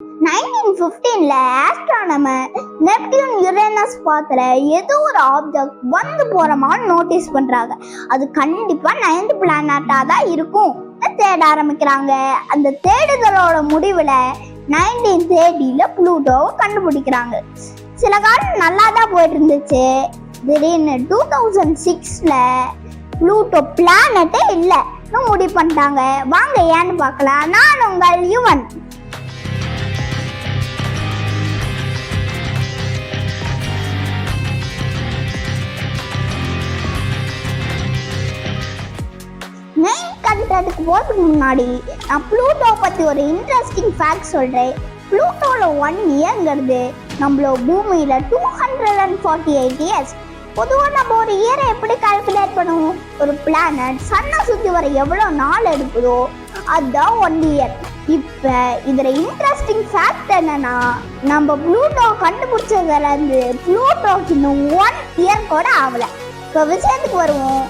1915ல astronomer Neptune Uranus பார்த்துல ஏதோ ஒரு object வந்து போற மாதிரி நோட்டீஸ் பண்றாங்க. அது கண்டிப்பா 9th பிளானட்டா தான் இருக்கும் தேட ஆரம்பிக்கிறாங்க. அந்த தேடுதலோட முடிவுல 1930ல புளூட்டோவை கண்டுபிடிக்கிறாங்க. சில காலம் நல்லா தான் போயிட்டு இருந்துச்சு. திடீர்னு 2006ல புளூட்டோ பிளானட்டே இல்லை முடிவு பண்ணிட்டாங்க. வாங்க ஏன்னு பார்க்கலாம். நான் உங்கள் யுவன். மெயின் கண்டென்ட்டுக்கு போகிறதுக்கு முன்னாடி நான் புளூட்டோ பற்றி ஒரு இன்ட்ரெஸ்டிங் ஃபேக்ட் சொல்கிறேன். புளூட்டோவில் 1 இயர்ங்கிறது நம்மளோ பூமியில் 248 இயர்ஸ். பொதுவாக நம்ம ஒரு இயரை எப்படி கால்குலேட் பண்ணுவோம்? ஒரு பிளானட் சன்னை சுற்றி வர எவ்வளோ நாள் எடுக்குதோ அதுதான் 1 இயர். இப்போ இதில் இன்ட்ரெஸ்டிங் ஃபேக்ட் என்னன்னா, நம்ம புளூட்டோ கண்டுபிடிச்சதுலேருந்து புளூட்டோக்கு இன்னும் 1 இயர் கூட ஆகலை. இப்போ விஷயத்துக்கு வருவோம்.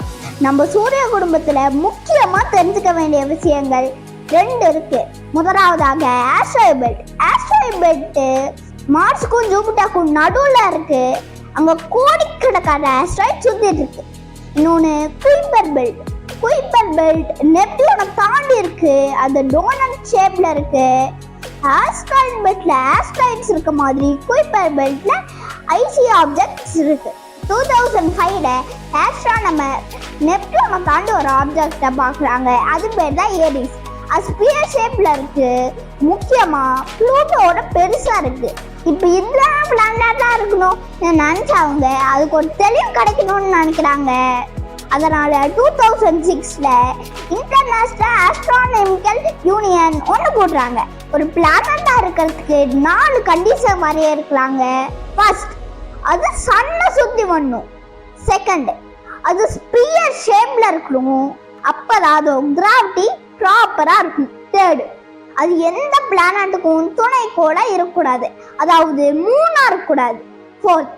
நம்ம சூரிய குடும்பத்துல முக்கியமா தெரிஞ்சுக்க வேண்டிய விஷயங்கள் 2 இருக்கு. முதலாவதாக ஆஸ்ட்ராய்ட் பெல்ட். ஆஸ்ட்ராய்ட் பெல்ட் மார்ஸ்க்கும் ஜூபிட்டருக்கும் நடுவுல இருக்கு. அங்க கோடிக்கணக்கான ஆஸ்ட்ராய்ட் சுத்திட்டு இருக்கு. இன்னொன்னு குயிப்பர் பெல்ட். குயிப்பர் பெல்ட் நெப்டியூனை தாண்டி இருக்கு. அது டோனட் ஷேப்ல இருக்கு. ஆஸ்ட்ராய்ட் பெல்ட்ல ஆஸ்ட்ராய்ட்ஸ் இருக்க மாதிரி குயிப்பர் பெல்ட்ல ஐசி ஆப்ஜெக்ட்ஸ் இருக்கு. 2005ல ஆஸ்ட்ரானமர் நெப்டியூனை தாண்டி ஒரு ஆப்ஜெக்டை பார்க்குறாங்க. அது பேர் தான் ஏரிஸ். அது ஸ்பியர் ஷேப்ல இருக்கு. முக்கியமா புளூட்டோட பெருசா இருக்கு. இப்போ இதெல்லாம் பிளானட்டா இருக்கணும் நினைச்சவங்க அதுக்கு ஒரு தெளிவு கிடைக்கணும்னு நினைக்கிறாங்க. அதனால 2006ல இன்டர்நேஷனல் ஆஸ்ட்ரானமிக்கல் யூனியன் ஒன்று போடுறாங்க. ஒரு பிளானட்டா இருக்கிறதுக்கு 4 கண்டிஷன் வரைய இருக்கலாங்க. ஃபர்ஸ்ட், அது சன்னை சுத்தி வரணும். செகண்ட், அது ஸ்பியர் ஷேப்ல இருக்கணும். அப்பதான் அது கிராவிட்டி ப்ராப்பரா இருக்கும். தேர்டு, அது எந்த பிளானட்டுக்கும் துணை கூட இருக்கக்கூடாது, அதாவது மூணா இருக்கக்கூடாது. ஃபோர்த்,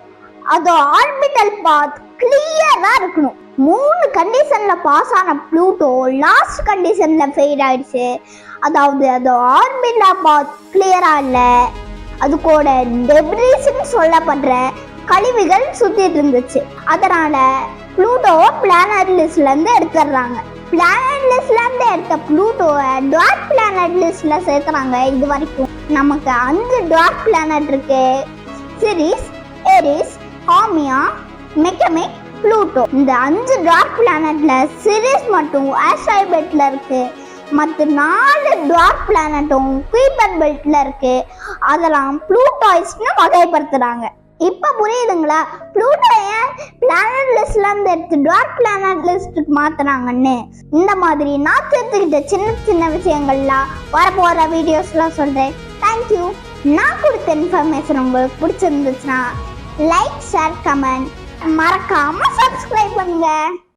அது ஆர்பிட்டல் பாத் கிளியரா இருக்கணும். 3 கண்டிஷன்ல பாஸ் ஆன புளூட்டோ லாஸ்ட் கண்டிஷன்ல ஃபெயில் ஆயிடுச்சு. அதாவது அது ஆர்பிட்டல் பாத் கிளியரா இல்லை. அது கூட டெப்ரிஸ்ன்னு சொல்லப்படுற கழிவுகள் சுத்திட்டு இருந்துச்சு. அதனால புளூட்டோவை பிளானட் லிஸ்ட்ல இருந்து எடுத்துடுறாங்க. பிளானட் லிஸ்ட்ல இருந்து எடுத்த புளூட்டோவை டார்க் பிளானட் லிஸ்ட்ல சேர்த்துறாங்க. இது வரைக்கும் நமக்கு 5 டார்க் பிளானட் இருக்கு. சிரிஸ், எரிஸ், ஹாமியா, மெக்கமிக், புளூட்டோ. இந்த 5 டார்க் பிளானட்ல சிரிஸ் மட்டும் ஆஸ்ட்ராய்ட் பெல்ட்ல இருக்கு. மற்ற 4 டார்க் பிளானட்டும் குயிப்பர் பெல்ட்ல இருக்கு. அதெல்லாம் புளூட்டாய்ஸ்னு வகைப்படுத்துறாங்க. இப்போ புரியுதுங்களா புளூட்டோ ஏன் பிளானட் லிஸ்ட்ல இருந்து எடுத்து டார்க் பிளானட் லிஸ்ட்டுக்கு மாத்துறாங்கன்னு? இந்த மாதிரி நான் தெரிஞ்சுக்கிட்ட சின்ன சின்ன விஷயங்கள்லாம் வரப்போற வீடியோஸ்லாம் சொல்றேன். தேங்க்யூ. நான் கொடுத்த இன்ஃபர்மேஷன் உங்களுக்கு பிடிச்சிருந்துச்சுன்னா லைக், ஷேர், கமெண்ட், மறக்காம சப்ஸ்கிரைப் பண்ணுங்க.